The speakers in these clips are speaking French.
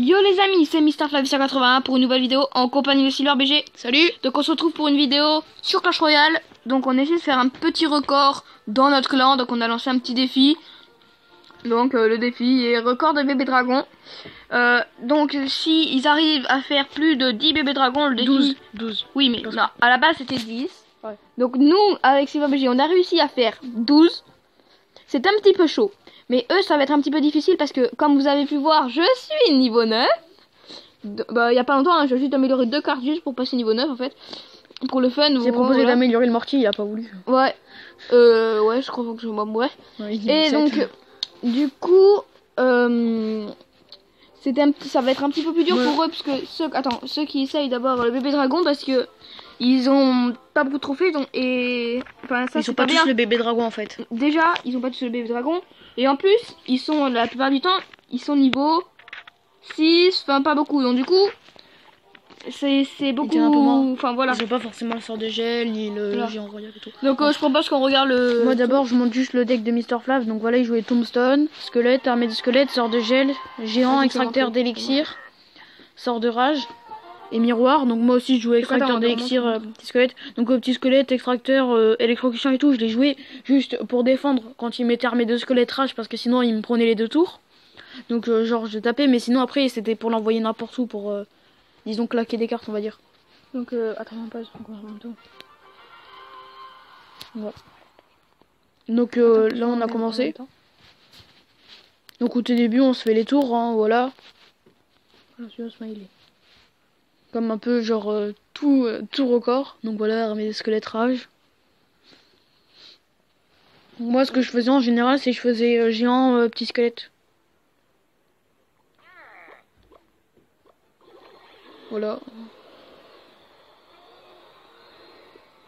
Yo les amis, c'est MrFlav181 pour une nouvelle vidéo en compagnie de Silver BG. Salut. Donc on se retrouve pour une vidéo sur Clash Royale. Donc on essaie de faire un petit record dans notre clan. Donc on a lancé un petit défi. Donc le défi est record de bébés dragons. Donc si ils arrivent à faire plus de 10 bébés dragons, le défi... 12. Oui mais non, à la base c'était 10. Ouais. Donc nous, avec Silver BG, on a réussi à faire 12. C'est un petit peu chaud. Mais eux, ça va être un petit peu difficile parce que, comme vous avez pu voir, je suis niveau 9. Bah, il y a pas longtemps, hein, j'ai juste amélioré 2 cartes juste pour passer niveau 9 en fait. Pour le fun. J'ai proposé voilà. d'améliorer le mortier, il a pas voulu. Ouais. Ouais, je crois que je m'en ouais. Et donc, du coup, ça va être un petit peu plus dur pour eux parce que ceux qui essayent d'avoir le bébé dragon parce que ils ont pas beaucoup de trophées donc enfin ça ils sont pas tous le bébé dragon en fait. Déjà, ils ont pas tous le bébé dragon et en plus, ils sont la plupart du temps, ils sont niveau 6, enfin pas beaucoup. Donc du coup, c'est beaucoup enfin voilà. Ils ont pas forcément le sort de gel ni le géant royal et tout. Donc je propose qu'on regarde le Moi d'abord, je monte juste le deck de MrFlav. Donc voilà, il jouait Tombstone, squelette, armée de squelette, sort de gel, géant, extracteur d'élixir, sort de rage. Et miroir, donc moi aussi je jouais extracteur d'élixir, petit squelette. Donc petit squelette, extracteur, électrocution et tout, je l'ai joué juste pour défendre quand il mettait armée de squelette rage parce que sinon il me prenait les 2 tours. Donc genre je tapais, mais sinon après c'était pour l'envoyer n'importe où pour disons claquer des cartes on va dire. Donc attends on passe encore un peu. Voilà. Donc là on a commencé. Donc au tout début on se fait les tours, hein, voilà. Smiley. Comme un peu genre tout record. Donc voilà, armée des squelettes rage. Moi ce que je faisais en général c'est que je faisais géant petit squelette. Voilà.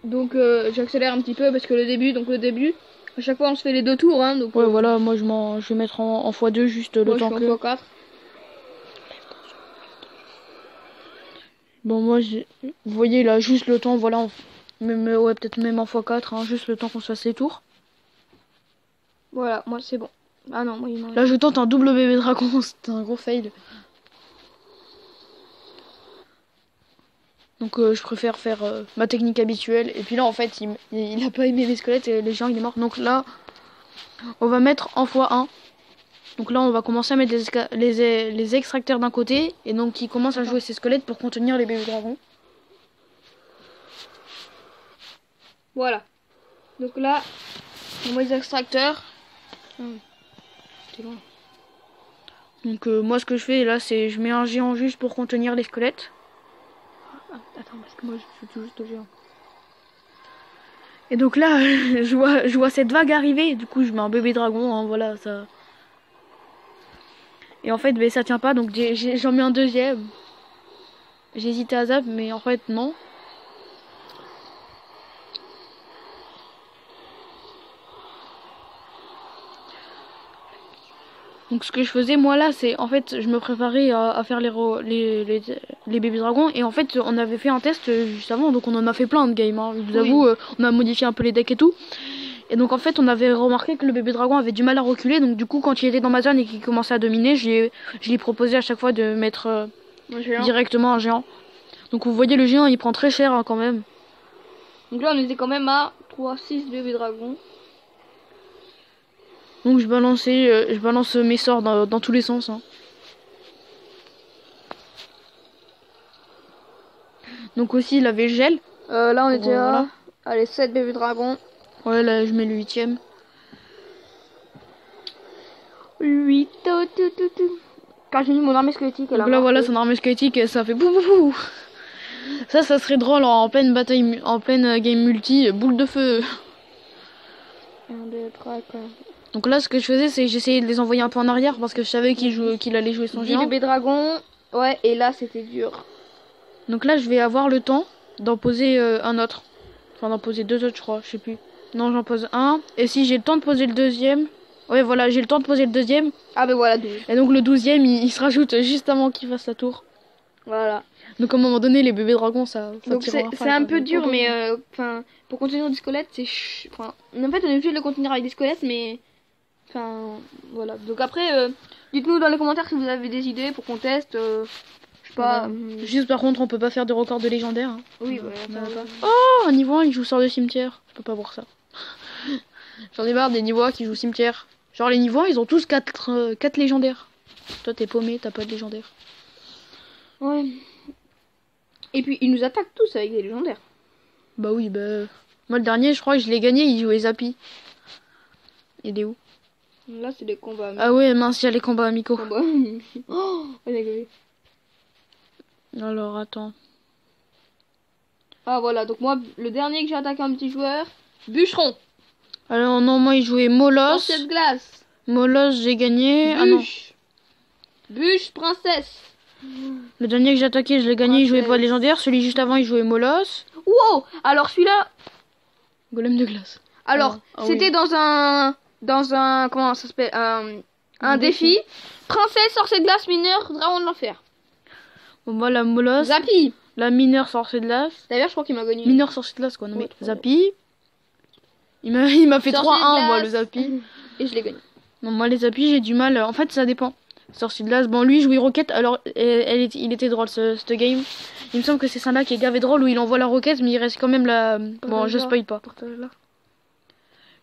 Donc j'accélère un petit peu parce que le début, à chaque fois on se fait les 2 tours hein, donc ouais voilà, moi je vais mettre en x2 juste le temps que... x4. Bon moi vous voyez là juste le temps, voilà, même, ouais peut-être même en x4, hein, juste le temps qu'on se fasse les tours. Voilà, moi c'est bon. Ah non, moi il là je tente un double bébé dragon, c'était un gros fail. Donc je préfère faire ma technique habituelle. Et puis là en fait il a pas aimé les squelettes et les gens il est mort. Donc là on va mettre en x1. Donc là on va commencer à mettre les extracteurs d'un côté. Et donc il commence à jouer ses squelettes pour contenir les bébés dragons. Voilà. Donc là on met les extracteurs. Donc moi ce que je fais là c'est je mets un géant juste pour contenir les squelettes. Attends parce que moi je suis juste au géant. Et donc là je vois cette vague arriver. Du coup je mets un bébé dragon, hein, voilà ça. Et en fait ça tient pas donc j'en mets un deuxième. J'ai hésité à zap mais en fait non. Donc ce que je faisais moi là c'est en fait je me préparais à faire les bébés dragons et en fait on avait fait un test juste avant donc on en a fait plein de games hein. Je vous avoue on a modifié un peu les decks et tout. Et donc en fait on avait remarqué que le bébé dragon avait du mal à reculer donc du coup quand il était dans ma zone et qu'il commençait à dominer je lui proposais à chaque fois de mettre directement un géant. Donc vous voyez le géant il prend très cher hein, quand même. Donc là on était quand même à 3-6 bébés dragons. Donc je balance mes sorts dans tous les sens hein. Donc aussi il avait gel. Là on était à allez 7 bébés dragons. Ouais là je mets le 8ème. 8 quand j'ai mis mon armée squelettique. Donc là voilà son armée squelettique et ça fait bouh bouh bouh. Ça serait drôle en pleine bataille, en pleine game multi, boule de feu. 1, 2, 3, 4. Donc là ce que je faisais c'est que j'essayais de les envoyer un peu en arrière parce que je savais qu'il allait jouer son géant. 10 bébés dragons, ouais et là c'était dur. Donc là je vais avoir le temps d'en poser un autre. Enfin d'en poser 2 autres je crois, je sais plus. Non j'en pose un. Et si j'ai le temps de poser le deuxième. Ouais voilà j'ai le temps de poser le deuxième. Ah ben voilà 12. Et donc le 12ème il se rajoute juste avant qu'il fasse la tour. Voilà. Donc à un moment donné les bébés dragons ça donc c'est un peu dur mais enfin pour contenir des squelettes c'est en fait on est obligé de le contenir avec des squelettes mais Enfin, voilà. Donc après, dites-nous dans les commentaires si vous avez des idées pour qu'on teste. Je sais pas. Juste par contre, on peut pas faire de record de légendaire. Hein. Oui, On en a pas. Oh, un niveau 1, il joue sort de cimetière. Je peux pas voir ça. J'en ai marre des niveaux 1 qui jouent cimetière. Genre les niveaux 1, ils ont tous 4 légendaires. Toi, t'es paumé, t'as pas de légendaire. Ouais. Et puis, ils nous attaquent tous avec des légendaires. Bah oui, bah... Moi, le dernier, je crois que je l'ai gagné, il jouait Zappy. Il est où? Là, c'est des combats amicaux. Ah ouais, mince, il y a les combats amicaux. Oh, alors, attends. Ah, voilà. Donc, moi, le dernier que j'ai attaqué un petit joueur, Bûcheron. Alors, non, moi, il jouait Molos. Cette glace. Molos, j'ai gagné. Bûche. Ah non. Bûche, princesse. Le dernier que j'ai attaqué, je l'ai gagné, il jouait pas légendaire. Celui juste avant, il jouait Molos. Wow. Alors, celui-là... Golem de glace. Alors, c'était oui. dans un comment ça s'appelle un défi. Princesse, sorcier de glace, mineur, dragon de l'enfer. Bon, moi, la Molos. Zappy. La mineur, sorcier de glace. D'ailleurs, je crois qu'il m'a gagné. Mineur, sorcier de glace, quoi. Non, mais Zappy. Il m'a fait 3-1, moi, le Zappy. Et je l'ai gagné. Non, moi, les Zappy, j'ai du mal. En fait, ça dépend. Sorcier de glace. Bon, lui, jouait roquette. Alors, il était drôle, ce game. Il me semble que c'est celle-là qui est gavé drôle où il envoie la roquette, mais il reste quand même la. Bon, je spoil pas.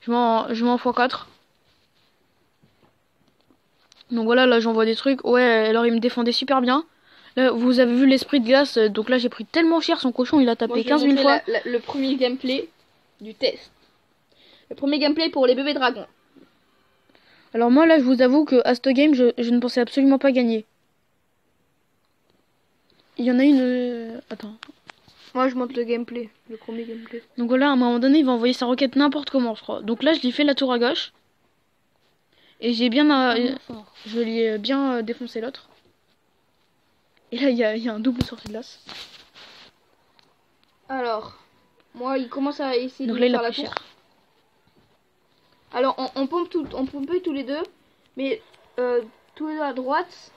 Je m'en x4. Donc voilà, là j'envoie des trucs. Ouais, alors il me défendait super bien. Là, vous avez vu l'esprit de glace. Donc là j'ai pris tellement cher son cochon, il a tapé 15 000 fois. Le premier gameplay du test. Le premier gameplay pour les bébés dragons. Alors moi là je vous avoue que à ce game je ne pensais absolument pas gagner. Il y en a une... Attends. Moi je monte le gameplay, le premier gameplay. Donc voilà, à un moment donné il va envoyer sa roquette n'importe comment je crois. Donc là je lui fais la tour à gauche. Et j'ai bien... je lui ai bien défoncé l'autre. Et là il y a un double sortie de glace. Alors, moi il commence à essayer donc de là, il faire a la pris tour. cher. Alors on pompait tous les deux. Mais tous les deux à droite.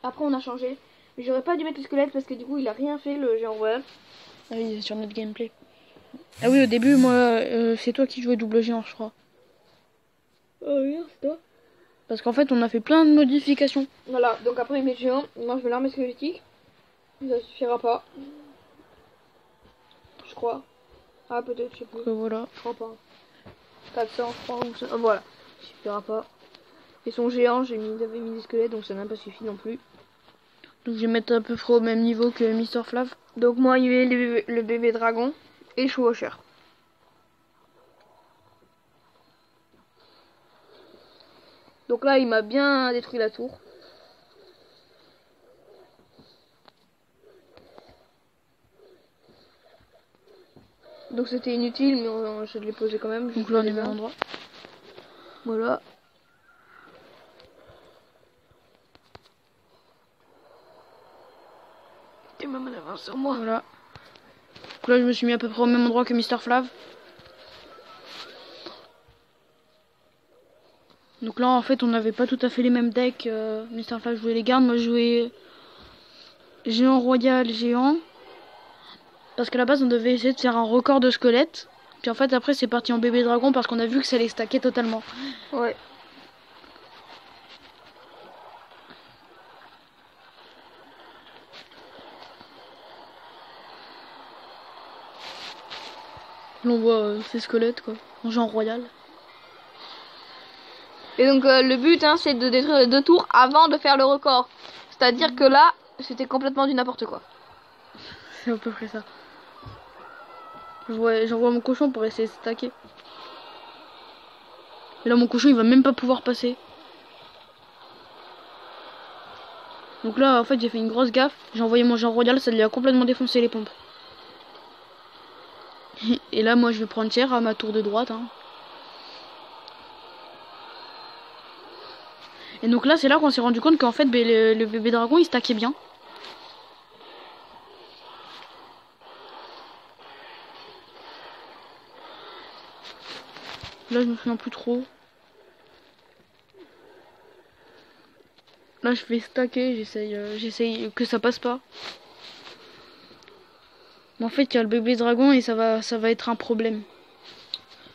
Après on a changé. Mais j'aurais pas dû mettre le squelette parce que du coup il a rien fait le géant royal. Ah oui, sur notre gameplay. Ah oui, au début, moi, c'est toi qui jouais double géant, je crois. Oh oui, c'est toi. Parce qu'en fait, on a fait plein de modifications. Voilà, donc après il met géant. Moi je vais l'armée squelettique. Ça suffira pas. Je crois. Ah peut-être, je sais plus. Voilà. Je crois pas. 400, je crois. Ou ça... voilà. Ça suffira pas. Et son géant, j'avais mis des squelettes donc ça n'a pas suffi non plus. Donc je vais mettre à peu près au même niveau que Mr. Flav. Donc moi il y avait le bébé dragon et Chevaucheur. Donc là il m'a bien détruit la tour. Donc c'était inutile mais je l'ai posé quand même. Donc là on est au même endroit. Voilà. Et même en avance sur moi. Voilà. Donc là je me suis mis à peu près au même endroit que Mr. Flav. Donc là en fait on n'avait pas tout à fait les mêmes decks. Mr. Flav jouait les gardes, moi je jouais géant royal, géant. Parce qu'à la base on devait essayer de faire un record de squelette. Puis en fait après c'est parti en bébé dragon parce qu'on a vu que ça les stackait totalement. Ouais. Là on voit ces squelettes quoi, en genre royal. Et donc le but hein, c'est de détruire les 2 tours avant de faire le record. C'est-à-dire que là, c'était complètement du n'importe quoi. C'est à peu près ça. J'envoie mon cochon pour essayer de stacker. Et là mon cochon il va même pas pouvoir passer. Donc là en fait j'ai fait une grosse gaffe. J'ai envoyé mon géant royal, ça lui a complètement défoncé les pompes. Et là moi je vais prendre cher à ma tour de droite. Hein. Et donc là c'est là qu'on s'est rendu compte qu'en fait le bébé dragon il stackait bien. Là je me souviens plus trop. Là je vais stacker, j'essaye que ça passe pas. Mais en fait il y a le bébé dragon et ça va être un problème.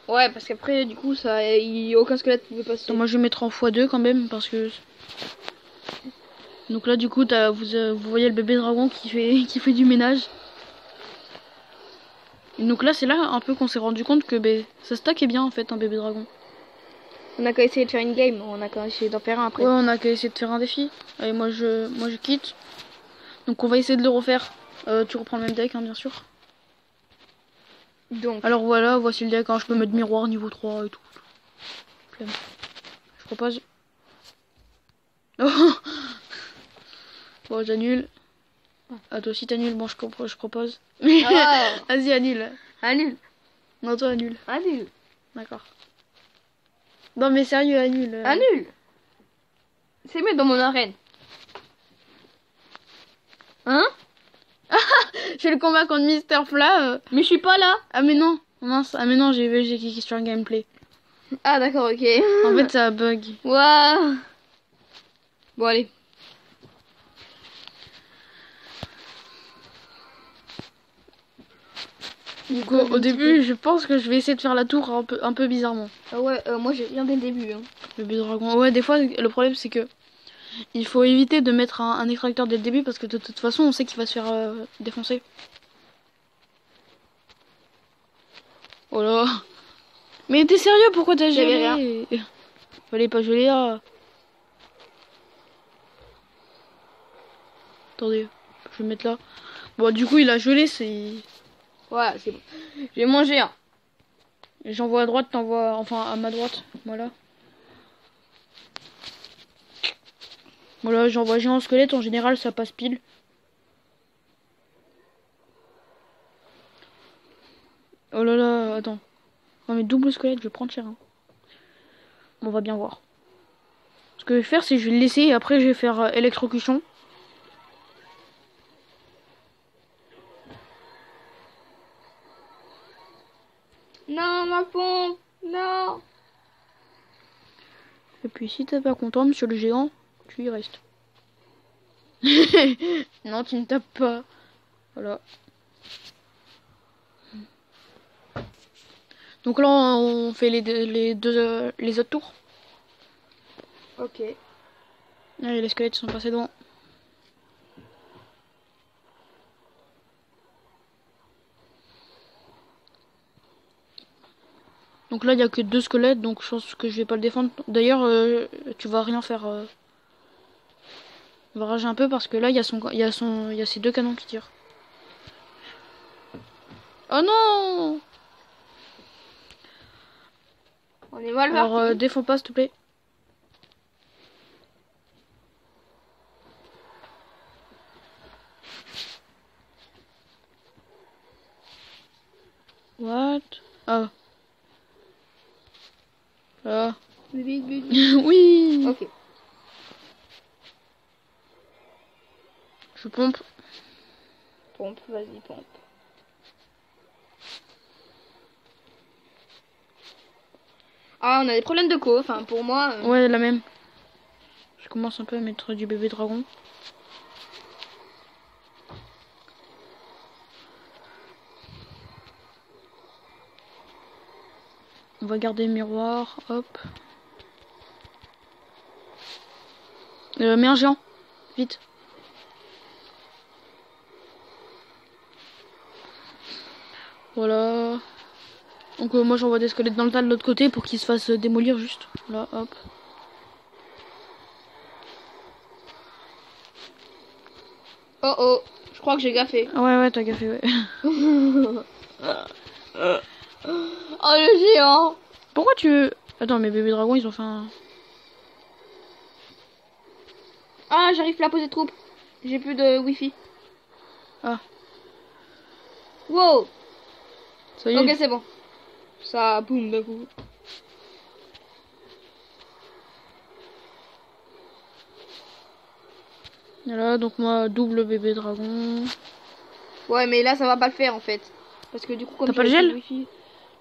Ouais, parce qu'après, du coup, ça, aucun squelette pouvait passer. Attends, moi je vais mettre en x2 quand même parce que. Donc là du coup vous voyez le bébé dragon qui fait du ménage. Et donc là c'est là un peu qu'on s'est rendu compte que ça stackait bien en fait un bébé dragon. On a qu'à essayer de faire une game, on a qu'à essayer d'en faire un après. Ouais, on a qu'à essayer de faire un défi. Allez, moi je quitte. Donc on va essayer de le refaire. Tu reprends le même deck, hein, bien sûr. Donc. Alors voilà, voici le deck. Hein, je peux mettre miroir niveau 3 et tout. Flemme. Je propose. Bon, j'annule. Ah, toi aussi t'annules. Bon, je propose. Ah. Vas-y, annule. Annule. Non, toi annule. Annule. D'accord. Non, mais sérieux, annule. Annule. C'est mieux dans mon arène. Hein? Je fais le combat contre Mister Flav. Mais je suis pas là. Ah, mais non. Mince. Ah, mais non, j'ai cliqué sur un gameplay. Ah d'accord, ok. En fait, ça bug. Waouh. Bon, allez. Donc, au début, je pense que je vais essayer de faire la tour un peu bizarrement. Ah ouais, moi j'ai rien dès le début. Hein. Bébé dragon. Ouais, des fois, le problème c'est que il faut éviter de mettre un extracteur dès le début parce que de toute façon, on sait qu'il va se faire défoncer. Oh là. Mais t'es sérieux? Pourquoi t'as gelé? Fallait pas geler là. Attendez, je vais mettre là. Bon, du coup, il a gelé, c'est... Voilà, c'est bon. J'ai mangé un. J'envoie à droite, t'envoies... Enfin, à ma droite. Voilà. Voilà, j'envoie géant squelette. En général, ça passe pile. Oh là là, attends. Non mais double squelette, je vais prendre cher. Hein. On va bien voir. Ce que je vais faire, c'est que je vais le laisser et après je vais faire électrocution. Non, ma pompe. Non. Et puis si t'es pas content, monsieur le géant, tu y restes. Non, tu ne tapes pas. Voilà. Donc là, on fait les autres tours. Ok. Allez, les squelettes sont passés devant. Donc là, il n'y a que 2 squelettes, donc je pense que je vais pas le défendre. D'ailleurs, tu vas rien faire. On va rager un peu parce que là, il y a ces 2 canons qui tirent. Oh non! On est mal Alors, parti. défends pas, s'il te plaît. What? Ah. Ah. Vite, vite, Oui. Ok. Je pompe. Pompe, vas-y, pompe. Ah, on a des problèmes de co. Enfin, pour moi. Ouais, la même. Je commence un peu à mettre du bébé dragon. On va garder le miroir. Hop. Mets un géant. Vite. Voilà. Donc moi j'envoie des squelettes dans le tas de l'autre côté pour qu'ils se fassent démolir juste. Là, hop. Oh oh, je crois que j'ai gaffé. Ah ouais, t'as gaffé, ouais. Oh le géant. Pourquoi tu veux... Attends, mes bébés dragons, ils ont fait un... Ah, j'arrive plus à poser de troupes. J'ai plus de wifi. Ah. Wow. Ça y est. Ok, c'est bon. Ça boum d'un coup. Voilà, donc moi, double bébé dragon. Ouais, mais là, ça va pas le faire en fait. Parce que du coup, comme T'as pas le j'avais gel plus de wifi.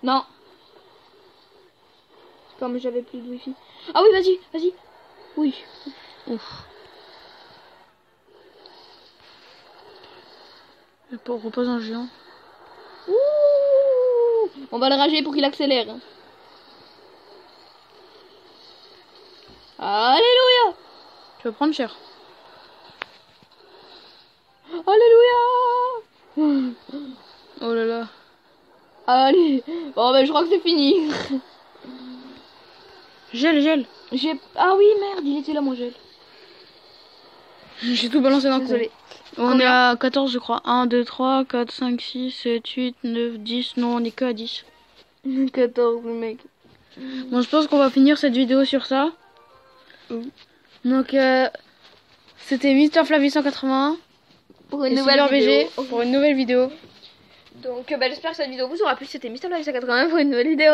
Non. Comme j'avais plus de wifi. Ah oui, vas-y, vas-y. Oui. Ouf. Repose un géant. Ouh. On va le rager pour qu'il accélère. Alléluia. Tu vas prendre cher. Alléluia. Oh là là. Allez. Bon ben je crois que c'est fini. Gel. Ah oui merde, il était là mon gel. J'ai tout balancé d'un coup. Désolé. On est à 14 je crois. 1, 2, 3, 4, 5, 6, 7, 8, 9, 10. Non, on est que à 10. 14 mec. Bon, je pense qu'on va finir cette vidéo sur ça. Donc, c'était Mister Flav 881 Pour une nouvelle vidéo. pour une nouvelle vidéo. Donc j'espère que cette vidéo vous aura plu. C'était Mister Flav 881 pour une nouvelle vidéo.